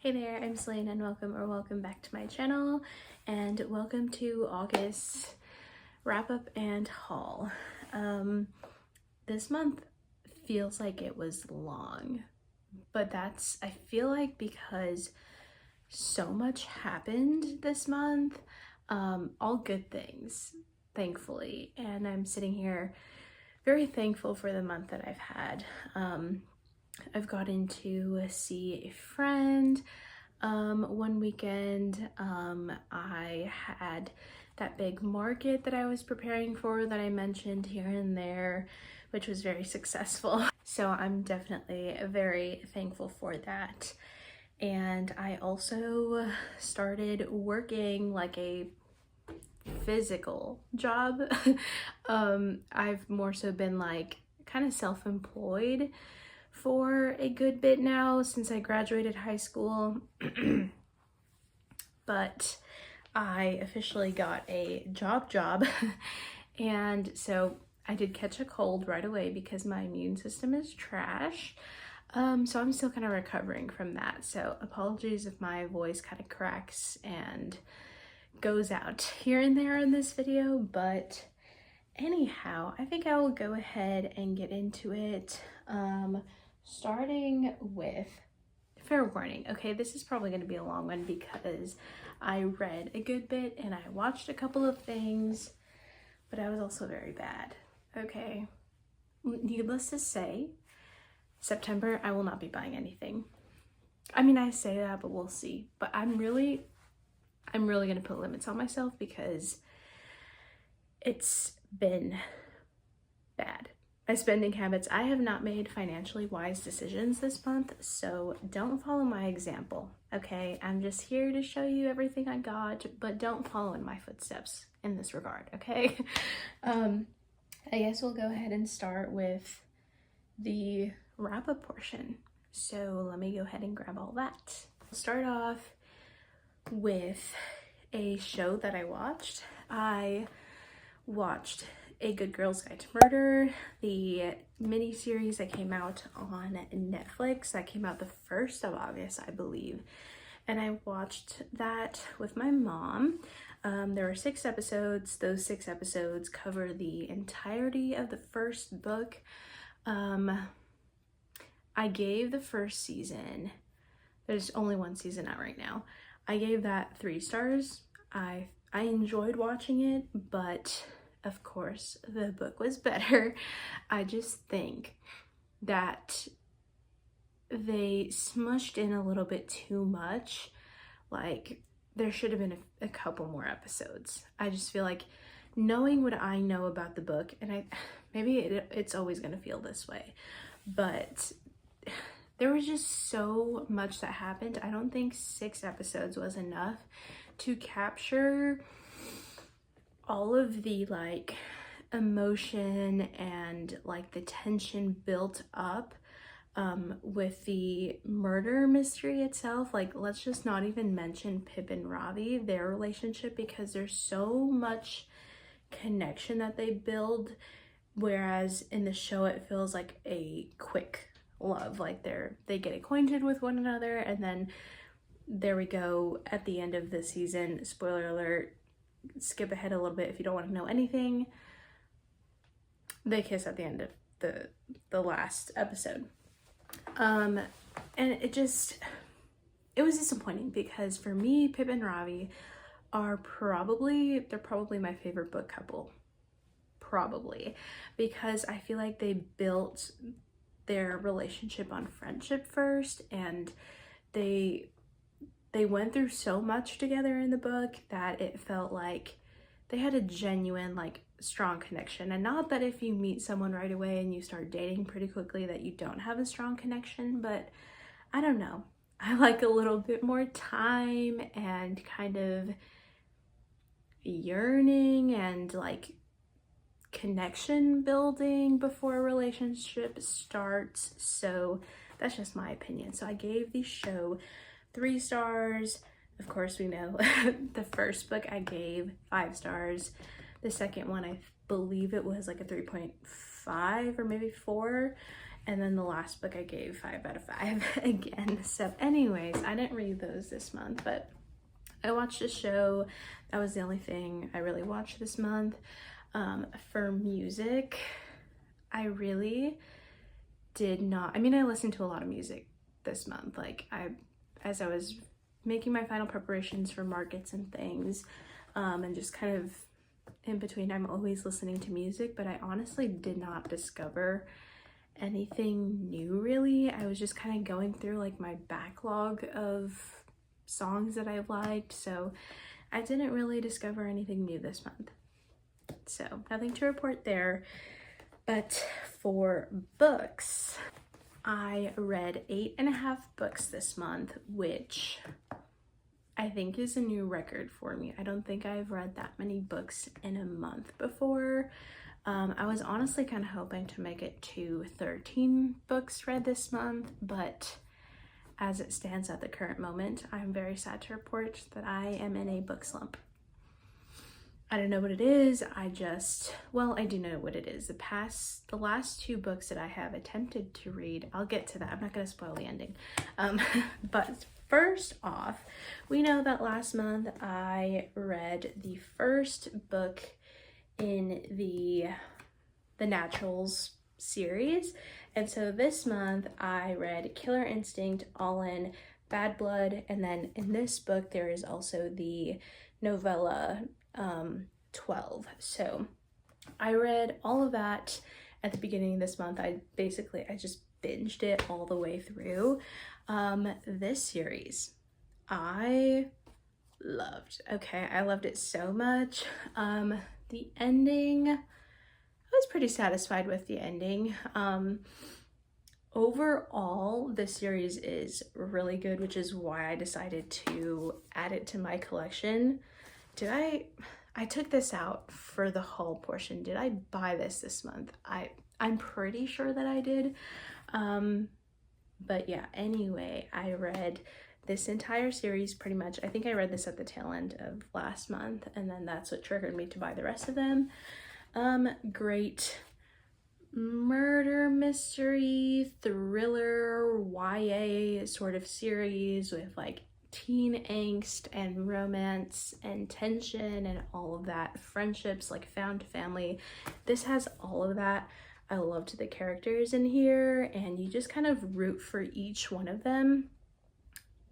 Hey there, I'm Selena and welcome back to my channel, and welcome to August wrap up and haul. This month feels like it was long, but I feel like because so much happened this month, all good things, thankfully, and I'm sitting here very thankful for the month that I've had. I've gotten to see a friend one weekend. I had that big market that I was preparing for that I mentioned here and there, which was very successful. So I'm definitely very thankful for that. And I also started working like a physical job. I've more so been like kind of self-employed for a good bit now since I graduated high school. But I officially got a job and so I did catch a cold right away because my immune system is trash. So I'm still kind of recovering from that, so apologies if my voice kind of cracks and goes out here and there in this video, but anyhow, I think I will go ahead and get into it. Starting with, fair warning, okay, this is probably going to be a long one because I read a good bit and I watched a couple of things, but I was also very bad, okay? Needless to say, September, I will not be buying anything. I mean, I say that, but we'll see. But I'm really going to put limits on myself because it's been bad. My spending habits, I have not made financially wise decisions this month, so don't follow my example, okay? I'm just here to show you everything I got, but don't follow in my footsteps in this regard, okay? I guess we'll go ahead and start with the wrap-up portion. So let me go ahead and grab all that. I'll start off with a show that I watched. I watched A Good Girl's Guide to Murder, the mini-series that came out on Netflix. That came out the 1st of August, I believe. And I watched that with my mom. There were 6 episodes. Those 6 episodes cover the entirety of the first book. I gave the first season, there's only one season out right now, I gave that 3 stars. I enjoyed watching it, but of course the book was better. I just think that they smushed in a little bit too much. Like, there should have been a couple more episodes. I just feel like, knowing what I know about the book, and maybe it's always gonna feel this way, but there was just so much that happened. I don't think 6 episodes was enough to capture all of the like emotion and like the tension built up with the murder mystery itself. Like, let's just not even mention Pip and Ravi, their relationship, because there's so much connection that they build, whereas in the show it feels like a quick love. Like they get acquainted with one another, and then there we go at the end of the season. Spoiler alert, skip ahead a little bit if you don't want to know anything. They kiss at the end of the last episode. And it was disappointing because for me, Pip and Ravi they're probably my favorite book couple. Probably, because I feel like they built their relationship on friendship first, and they went through so much together in the book that it felt like they had a genuine, like, strong connection. And not that if you meet someone right away and you start dating pretty quickly that you don't have a strong connection, but I don't know. I like a little bit more time and kind of yearning and like connection building before a relationship starts. So that's just my opinion. So I gave the show 3 stars. Of course, we know the first book I gave 5 stars. The second one, I believe it was like a 3.5 or maybe 4. And then the last book I gave 5 out of 5 again. So anyways, I didn't read those this month, but I watched a show. That was the only thing I really watched this month. For music, I really did not, I mean, I listened to a lot of music this month. Like as I was making my final preparations for markets and things, and just kind of in between, I'm always listening to music, but I honestly did not discover anything new really. I was just kind of going through like my backlog of songs that I liked, so I didn't really discover anything new this month. So nothing to report there. But for books, I read 8.5 books this month, which I think is a new record for me. I don't think I've read that many books in a month before. I was honestly kind of hoping to make it to 13 books read this month, but as it stands at the current moment, I'm very sad to report that I am in a book slump. I don't know what it is. Well, I do know what it is. The last 2 books that I have attempted to read, I'll get to that. I'm not going to spoil the ending. But first off, we know that last month I read the first book in the Naturals series. And so this month I read Killer Instinct, All In, Bad Blood, and then in this book there is also the novella 12. So I read all of that at the beginning of this month. I just binged it all the way through. This series I loved. Okay, I loved it so much. The ending, I was pretty satisfied with the ending. Overall, the series is really good, which is why I decided to add it to my collection. I took this out for the haul portion. Did I buy this month? I'm pretty sure that I did. But yeah, anyway, I read this entire series pretty much. I think I read this at the tail end of last month, and then that's what triggered me to buy the rest of them. Great murder mystery thriller YA sort of series with like teen angst and romance and tension and all of that, friendships, like found family. This has all of that. I loved the characters in here, and you just kind of root for each one of them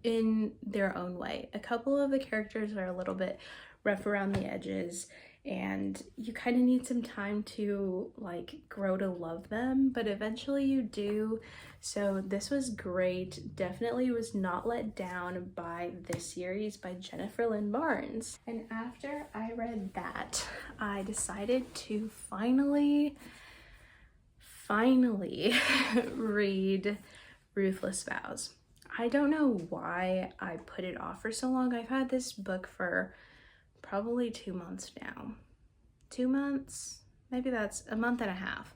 in their own way. A couple of the characters are a little bit rough around the edges, and you kind of need some time to like grow to love them, but eventually you do. So this was great. Definitely was not let down by this series by Jennifer Lynn Barnes. And after I read that, I decided to finally read Ruthless Vows. I don't know why I put it off for so long. I've had this book for probably 2 months now. 2 months? Maybe that's a month and a half.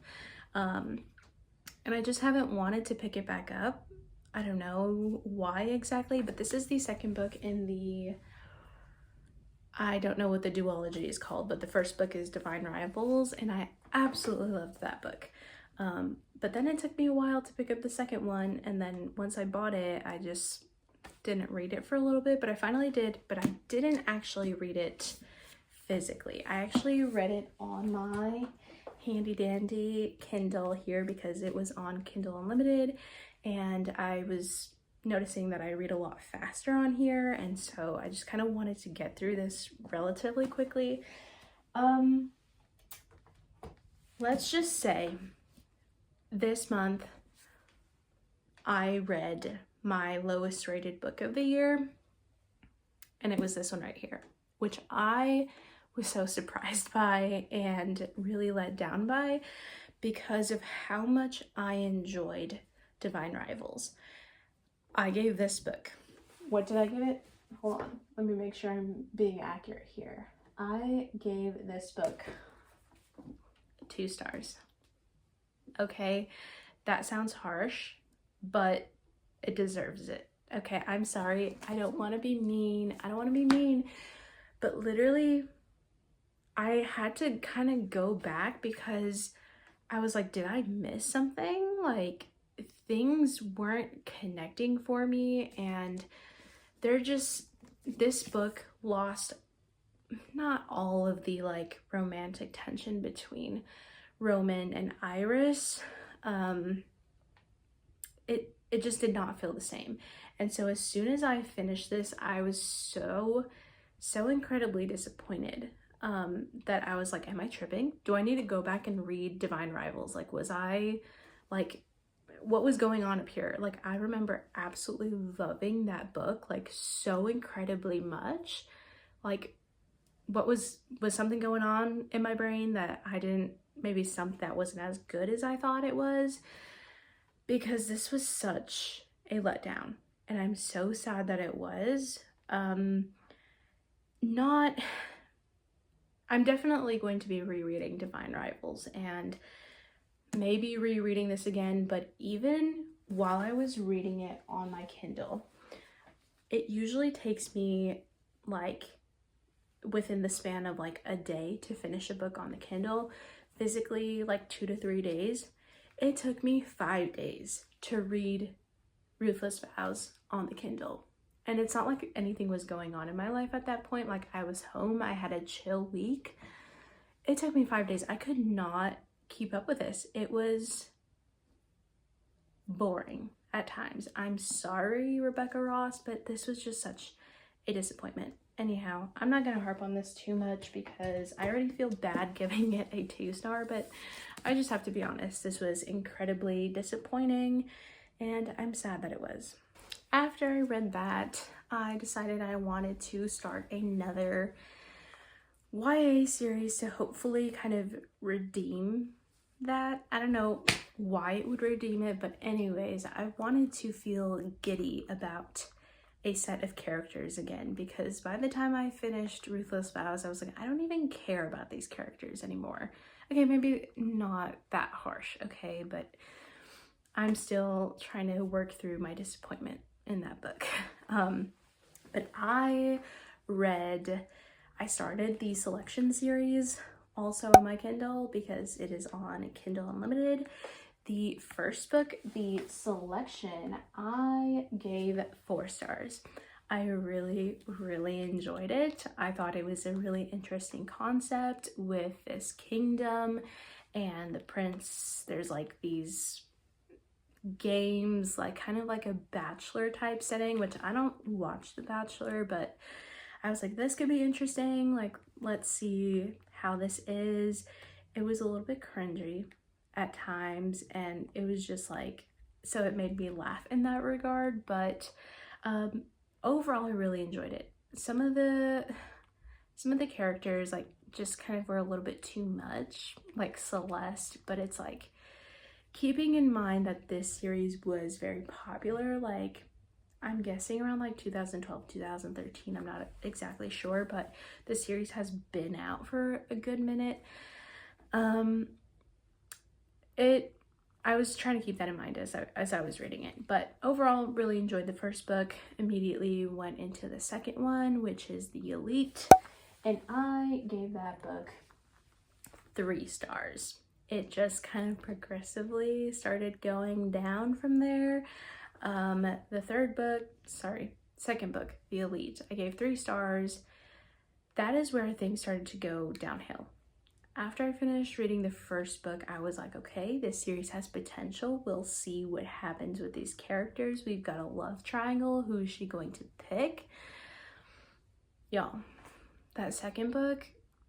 And I just haven't wanted to pick it back up. I don't know why exactly, but this is the second book in the, I don't know what the duology is called, but the first book is Divine Rivals, and I absolutely loved that book. But then it took me a while to pick up the second one, and then once I bought it, I just didn't read it for a little bit, but I finally did. But I didn't actually read it physically. I actually read it on my handy dandy Kindle here because it was on Kindle Unlimited, and I was noticing that I read a lot faster on here, and so I just kind of wanted to get through this relatively quickly. Let's just say this month I read my lowest rated book of the year, and it was this one right here, which I was so surprised by and really let down by because of how much I enjoyed Divine Rivals. I gave this book, what did I give it? Hold on, let me make sure I'm being accurate here. I gave this book 2 stars. Okay, that sounds harsh, but it deserves it. Okay, I'm sorry. I don't want to be mean. But literally, I had to kind of go back because I was like, did I miss something? Like, things weren't connecting for me, and this book lost not all of the like romantic tension between Roman and Iris. It just did not feel the same. And so as soon as I finished this, I was so incredibly disappointed, that I was like, am I tripping? Do I need to go back and read Divine Rivals? Like, was I like, what was going on up here? Like, I remember absolutely loving that book, like so incredibly much. Like, what was something going on in my brain that I didn't, maybe something that wasn't as good as I thought it was? Because this was such a letdown, and I'm so sad that it was. I'm definitely going to be rereading Divine Rivals and maybe rereading this again, but even while I was reading it on my Kindle, it usually takes me like within the span of like a day to finish a book on the Kindle. Physically, like 2 to 3 days. It took me 5 days to read Ruthless Vows on the Kindle. And it's not like anything was going on in my life at that point. Like, I was home, I had a chill week. It took me 5 days. I could not keep up with this. It was boring at times. I'm sorry, Rebecca Ross, but this was just such a disappointment. Anyhow, I'm not gonna harp on this too much because I already feel bad giving it a 2-star, but I just have to be honest. This was incredibly disappointing, and I'm sad that it was. After I read that, I decided I wanted to start another YA series to hopefully kind of redeem that. I don't know why it would redeem it, but anyways, I wanted to feel giddy about a set of characters again, because by the time I finished Ruthless Vows, I was like, I don't even care about these characters anymore. Okay, maybe not that harsh, okay, but I'm still trying to work through my disappointment in that book. But I started the Selection series also on my Kindle because it is on Kindle Unlimited. The first book, The Selection, I gave 4 stars. I really enjoyed it. I thought it was a really interesting concept with this kingdom and the prince. There's like these games, like kind of like a Bachelor type setting, which I don't watch The Bachelor, but I was like, this could be interesting. Like, let's see how this is. It was a little bit cringy at times, and it was just like, so it made me laugh in that regard, but overall I really enjoyed it. Some of the characters like just kind of were a little bit too much, like Celeste, but it's like, keeping in mind that this series was very popular, like I'm guessing around like 2012, 2013, I'm not exactly sure, but the series has been out for a good minute. I was trying to keep that in mind as I was reading it, but overall really enjoyed the first book. Immediately went into the second one, which is The Elite, and I gave that book 3 stars. It just kind of progressively started going down from there. The second book, The Elite, I gave 3 stars. That is where things started to go downhill. After I finished reading the first book, I was like, okay, this series has potential. We'll see what happens with these characters. We've got a love triangle. Who is she going to pick? Y'all, that second book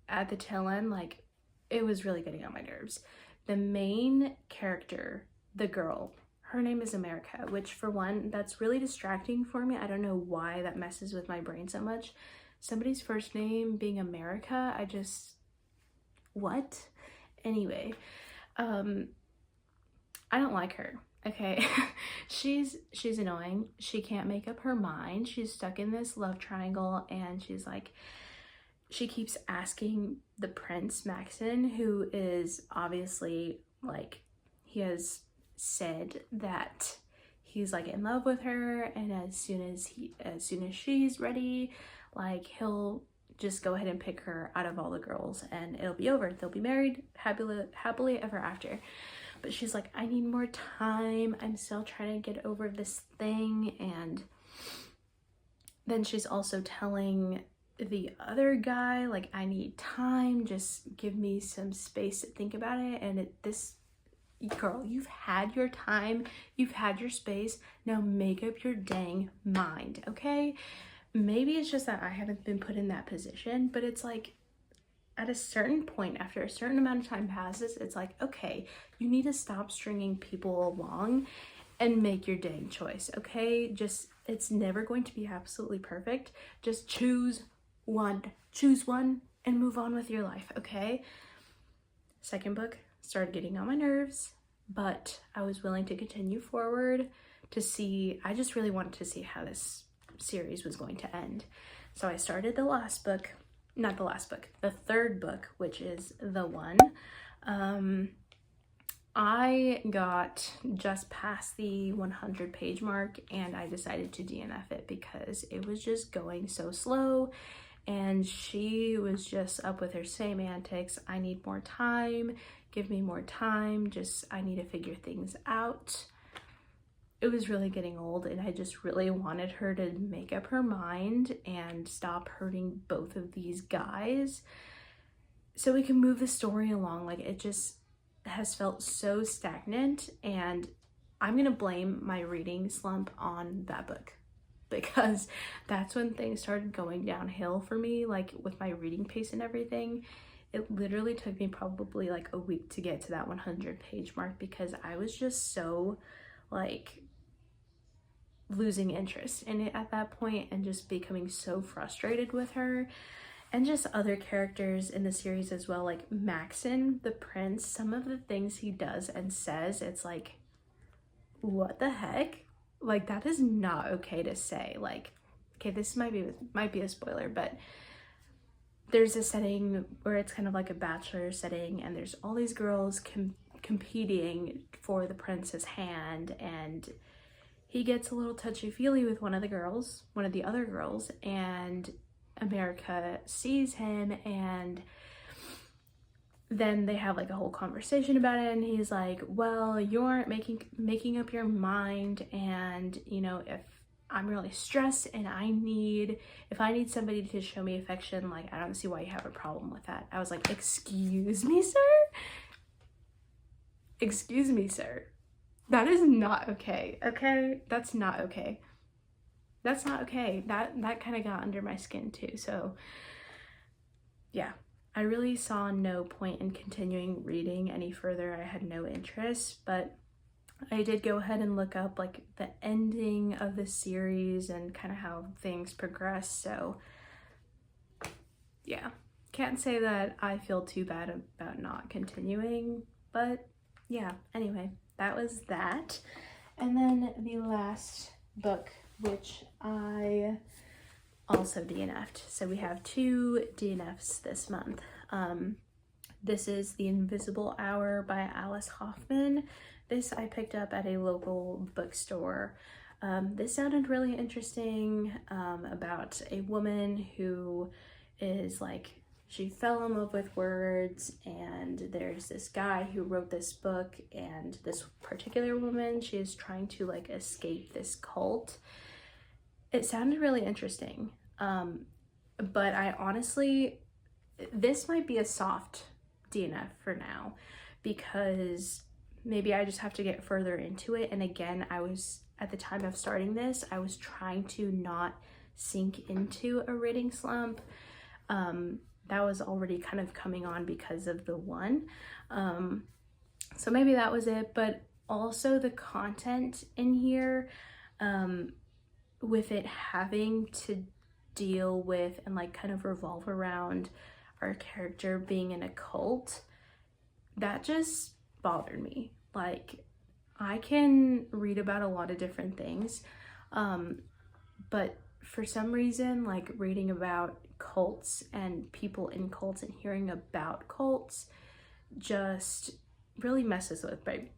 at the tail end, like, it was really getting on my nerves. The main character, the girl, her name is America, which for one, that's really distracting for me. I don't know why that messes with my brain so much. Somebody's first name being America, what? Anyway, I don't like her, okay? she's annoying. She can't make up her mind. She's stuck in this love triangle, and she's like, she keeps asking the prince Maxon, who is obviously like, he has said that he's like in love with her, and as soon as she's ready, like, he'll just go ahead and pick her out of all the girls and it'll be over. They'll be married happily ever after. but she's like, I need more time, I'm still trying to get over this thing. And then she's also telling the other guy, like, I need time, just give me some space to think about it. And this girl, you've had your time, you've had your space, now make up your dang mind, okay? Maybe it's just that I haven't been put in that position, but it's like, at a certain point, after a certain amount of time passes, it's like, okay, you need to stop stringing people along and make your dang choice, okay? Just, it's never going to be absolutely perfect. Just choose one and move on with your life, okay? Second book started getting on my nerves, but I was willing to continue forward to see, I just really wanted to see how this series was going to end. So I started the last book, not the last book, the third book, which is The One. I got just past the 100 page mark and I decided to DNF it because it was just going so slow and she was just up with her same antics. I need more time, give me more time, just I need to figure things out. It was really getting old and I just really wanted her to make up her mind and stop hurting both of these guys so we can move the story along. Like, it just has felt so stagnant, and I'm gonna blame my reading slump on that book because that's when things started going downhill for me, like with my reading pace and everything. It literally took me probably like a week to get to that 100 page mark because I was just so like losing interest in it at that point and just becoming so frustrated with her. And just other characters in the series as well, like Maxon, the prince, some of the things he does and says, it's like, what the heck? Like, that is not okay to say. Like, okay, this might be a spoiler, but there's a setting where it's kind of like a bachelor setting and there's all these girls competing for the prince's hand, and he gets a little touchy-feely with one of the other girls, and America sees him, and then they have like a whole conversation about it, and he's like, well, you aren't making up your mind, and you know, if I'm really stressed and if I need somebody to show me affection, like, I don't see why you have a problem with that. I was like, excuse me, sir? Excuse me, sir. That is not okay, okay? That's not okay. That's not okay. That kind of got under my skin too. So yeah, I really saw no point in continuing reading any further. I had no interest, but I did go ahead and look up like the ending of the series and kind of how things progress. So yeah, can't say that I feel too bad about not continuing, but yeah, anyway, that was that. And then the last book, which I also DNF'd. So we have 2 DNFs this month. This is The Invisible Hour by Alice Hoffman. This I picked up at a local bookstore. This sounded really interesting, about a woman who is like, she fell in love with words, and there's this guy who wrote this book, and this particular woman, she is trying to like escape this cult. It sounded really interesting, but I honestly, this might be a soft DNF for now because maybe I just have to get further into it. And again, at the time of starting this, I was trying to not sink into a reading slump. That was already kind of coming on because of The One. So maybe that was it, but also the content in here, with it having to deal with and like kind of revolve around our character being in a cult, that just bothered me. Like, I can read about a lot of different things, but for some reason, like reading about cults and people in cults and hearing about cults just really messes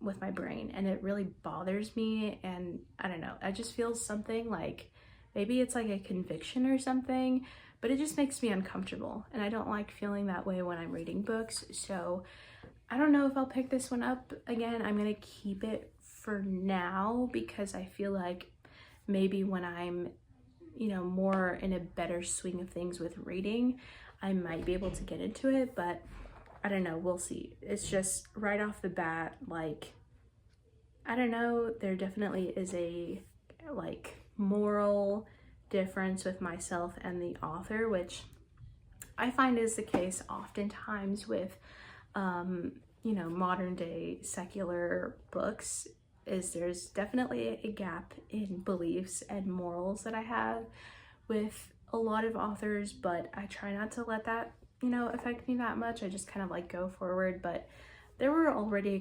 with my brain, and it really bothers me. And I don't know, I just feel something like maybe it's like a conviction or something, but it just makes me uncomfortable, and I don't like feeling that way when I'm reading books. So I don't know if I'll pick this one up again. I'm gonna keep it for now because I feel like maybe when I'm, you know, more in a better swing of things with reading, I might be able to get into it, but I don't know, we'll see. It's just right off the bat, like, I don't know, there definitely is a like moral difference with myself and the author, which I find is the case oftentimes with you know, modern day secular books, is there's definitely a gap in beliefs and morals that I have with a lot of authors, but I try not to let that, you know, affect me that much. I just kind of like go forward. But there were already a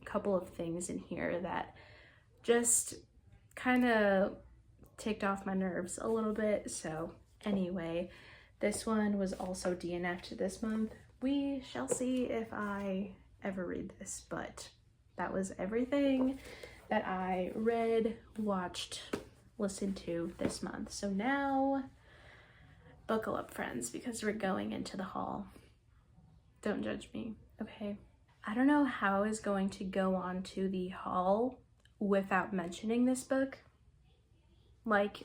couple of things in here that just kind of ticked off my nerves a little bit. So anyway, this one was also DNF'd this month. We shall see if I ever read this, but that was everything that I read, watched, listened to this month. So now, buckle up, friends, because we're going into the haul. Don't judge me, okay? I don't know how I was going to go on to the haul without mentioning this book. Like,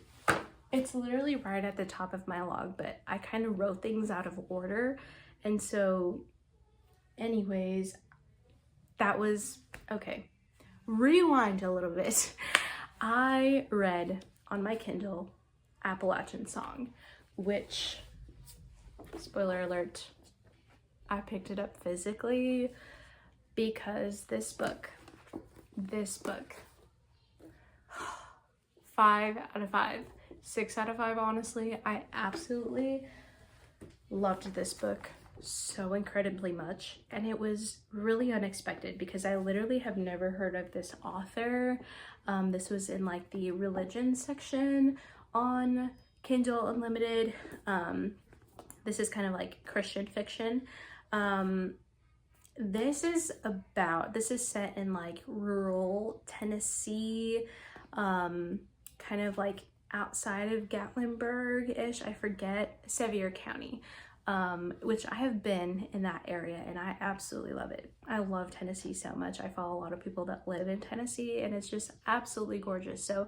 it's literally right at the top of my log, but I kind of wrote things out of order. And so, anyways, that was, okay. Rewind a little bit. I read on my Kindle Appalachian Song, which, spoiler alert, I picked it up physically because this book, 5 out of 5, 6 out of 5, honestly. I absolutely loved this book so incredibly much, and it was really unexpected because I literally have never heard of this author. This was in like the religion section on Kindle Unlimited. This is kind of like Christian fiction. This is set in like rural Tennessee, kind of like outside of Gatlinburg-ish, I forget, Sevier County. Which I have been in that area and I absolutely love it. I love Tennessee so much. I follow a lot of people that live in Tennessee and it's just absolutely gorgeous. So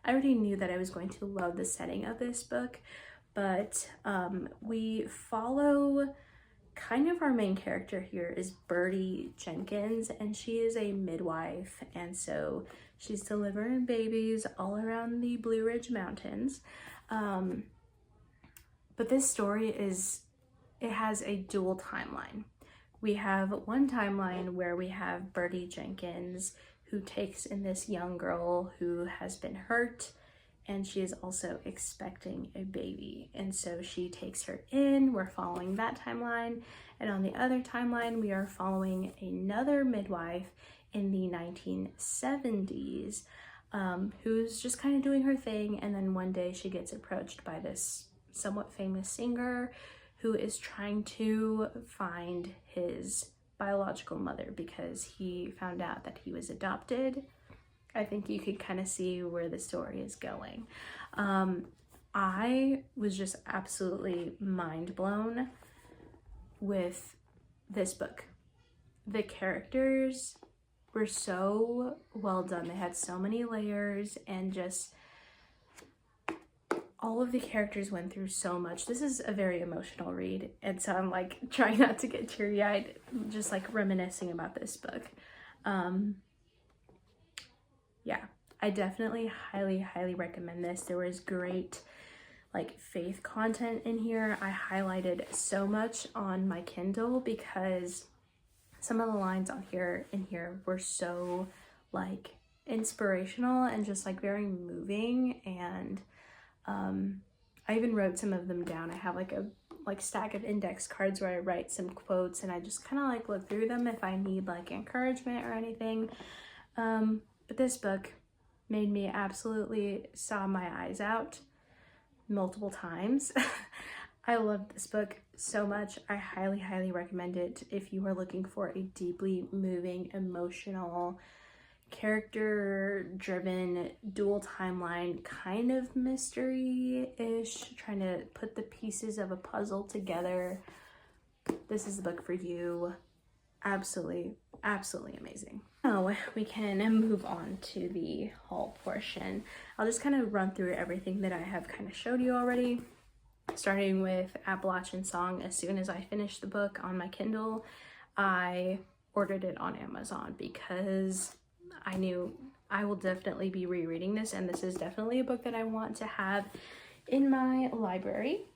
I already knew that I was going to love the setting of this book, but we follow kind of our main character here is Birdie Jenkins, and she is a midwife, and so she's delivering babies all around the Blue Ridge Mountains. But this story it has a dual timeline. We have one timeline where we have Birdie Jenkins, who takes in this young girl who has been hurt, and she is also expecting a baby. And so she takes her in, we're following that timeline. And on the other timeline, we are following another midwife in the 1970s, who's just kind of doing her thing. And then one day she gets approached by this somewhat famous singer who is trying to find his biological mother because he found out that he was adopted. I think you can kind of see where the story is going. I was just absolutely mind blown with this book. The characters were so well done. They had so many layers, and just all of the characters went through so much. This is a very emotional read, and so I'm like trying not to get teary-eyed, just like reminiscing about this book. Yeah, I definitely highly recommend this. There was great like faith content in here. I highlighted so much on my Kindle because some of the lines on here were so like inspirational and just like very moving, and I even wrote some of them down. I have like a stack of index cards where I write some quotes, and I just kind of like look through them if I need like encouragement or anything. But this book made me absolutely sob my eyes out multiple times. I love this book so much. I highly recommend it if you are looking for a deeply moving, emotional, character-driven, dual timeline kind of mystery-ish, trying to put the pieces of a puzzle together. This is the book for you. absolutely, absolutely amazing. Now we can move on to the haul portion. I'll just kind of run through everything that I have kind of showed you already, starting with Appalachian Song. As soon as I finished the book on my Kindle, I ordered it on Amazon because I knew I will definitely be rereading this, and this is definitely a book that I want to have in my library.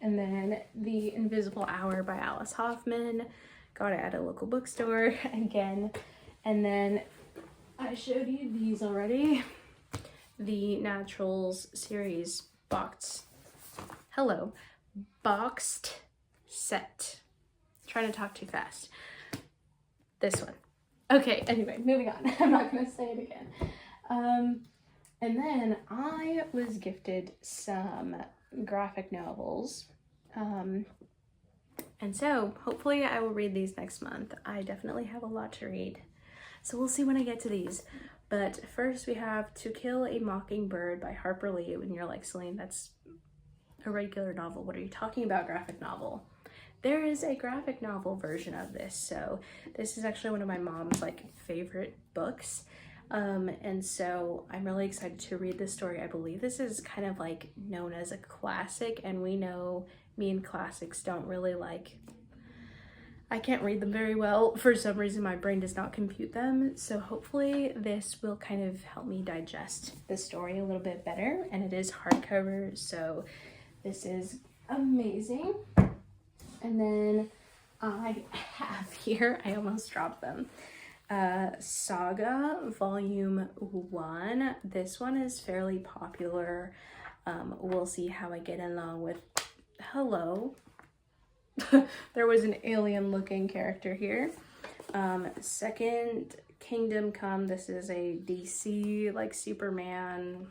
And then The Invisible Hour by Alice Hoffman, got it at a local bookstore again. And then I showed you these already, the Naturals series boxed set. Trying to talk too fast. This one. Okay, anyway, moving on. I'm not gonna say it again. And then I was gifted some graphic novels. And so hopefully I will read these next month. I definitely have a lot to read. So we'll see when I get to these. But first we have To Kill a Mockingbird by Harper Lee. And you're like, Celine, that's a regular novel. What are you talking about, graphic novel? There is a graphic novel version of this. So this is actually one of my mom's like favorite books. And so I'm really excited to read this story. I believe this is kind of like known as a classic, and we know me and classics don't really like, I can't read them very well. For some reason, my brain does not compute them. So hopefully this will kind of help me digest the story a little bit better. And it is hardcover, so this is amazing. And then I have here, I almost dropped them, Saga Volume 1. This one is fairly popular. We'll see how I get along with, hello. There was an alien looking character here. Second Kingdom Come. This is a DC like Superman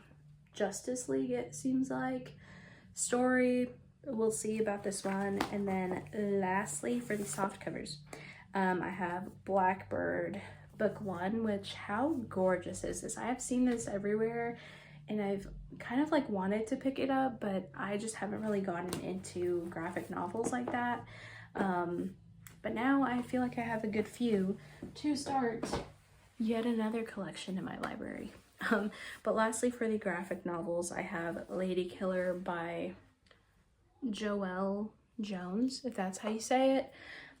Justice League, it seems like, story. We'll see about this one. And then lastly, for the soft covers, I have Blackbird Book 1, which, how gorgeous is this? I have seen this everywhere and I've kind of like wanted to pick it up, but I just haven't really gotten into graphic novels like that. But now I feel like I have a good few to start yet another collection in my library. But lastly, for the graphic novels, I have Lady Killer by Joelle Jones, if that's how you say it.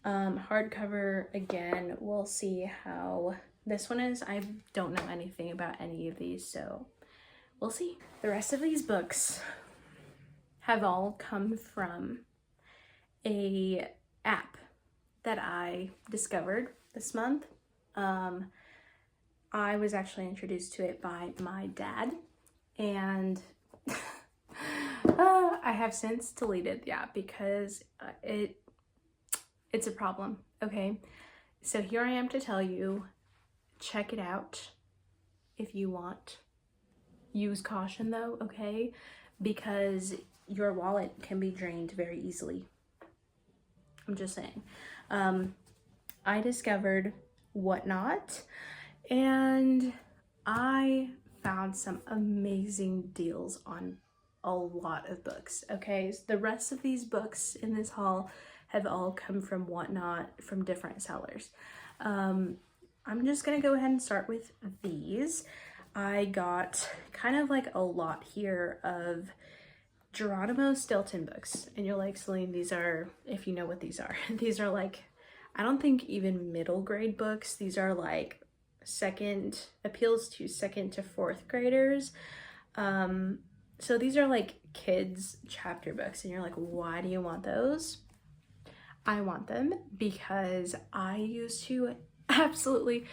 Hardcover again. We'll see how this one is. I don't know anything about any of these, so we'll see. The rest of these books have all come from a app that I discovered this month. I was actually introduced to it by my dad, and I have since deleted the app because it's a problem, okay? So here I am to tell you, check it out if you want. Use caution though, okay? Because your wallet can be drained very easily. I'm just saying. I discovered Whatnot, and I found some amazing deals on a lot of books, okay? So the rest of these books in this haul have all come from Whatnot, from different sellers. I'm just gonna go ahead and start with these. I got kind of like a lot here of Geronimo Stilton books, and you're like, Celine, these are, if you know what these are, these are like, I don't think even middle grade books. These are like appeals to second to fourth graders. So these are like kids chapter books, and you're like, why do you want those? I want them because I used to absolutely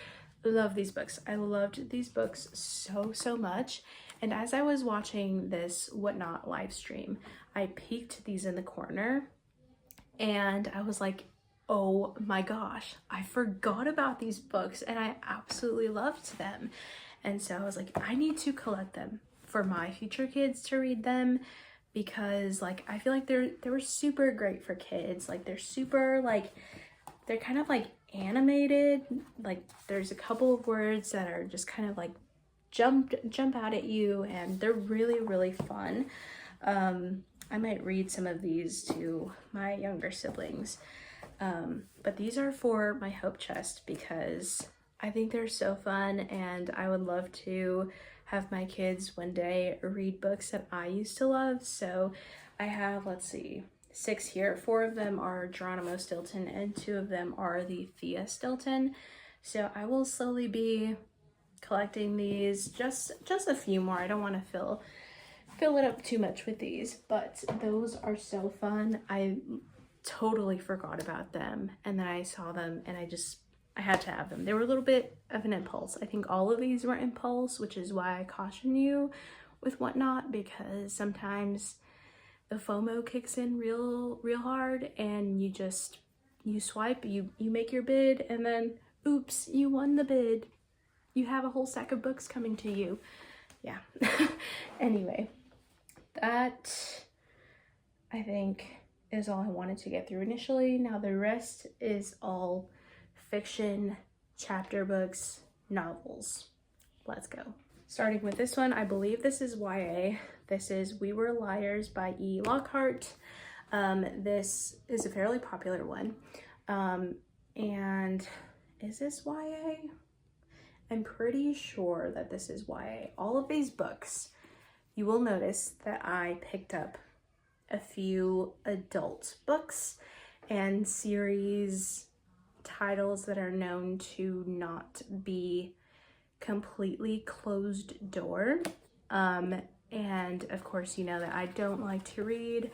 love these books. I loved these books so much. And as I was watching this Whatnot live stream, I peeked these in the corner and I was like, oh my gosh, I forgot about these books and I absolutely loved them. And so I was like, I need to collect them for my future kids to read them, because like I feel like they were super great for kids. Like they're super like, they're kind of like animated. Like there's a couple of words that are just kind of like jump out at you, and they're really fun. I might read some of these to my younger siblings. But these are for my hope chest because I think they're so fun, and I would love to have my kids one day read books that I used to love. So I have, let's see, 6 here. 4 of them are Geronimo Stilton and 2 of them are the Thea Stilton. So I will slowly be collecting these, just a few more. I don't want to fill it up too much with these, but those are so fun. I totally forgot about them, and then I saw them and I had to have them. They were a little bit of an impulse. I think all of these were impulse, which is why I caution you with whatnot, because sometimes the FOMO kicks in real hard, and you swipe, you make your bid, and then oops, you won the bid. You have a whole stack of books coming to you. Yeah. Anyway, that I think is all I wanted to get through initially. Now the rest is all fiction, chapter books, novels. Let's go. Starting with this one, I believe this is YA. This is We Were Liars by E. Lockhart. This is a fairly popular one. And is this YA? I'm pretty sure that this is YA. All of these books, you will notice that I picked up a few adult books and series titles that are known to not be completely closed door. And of course, you know that I don't like to read,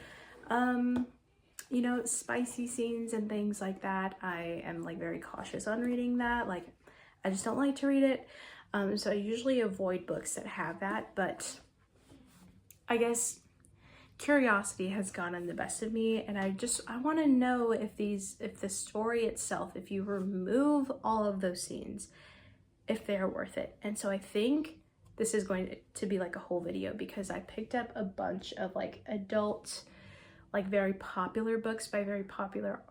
you know, spicy scenes and things like that. I am like very cautious on reading that. Like, I just don't like to read it. So I usually avoid books that have that, but I guess curiosity has gotten the best of me, and I want to know if the story itself, if you remove all of those scenes, if they're worth it. And so I think this is going to be like a whole video, because I picked up a bunch of like adult, like very popular books by very popular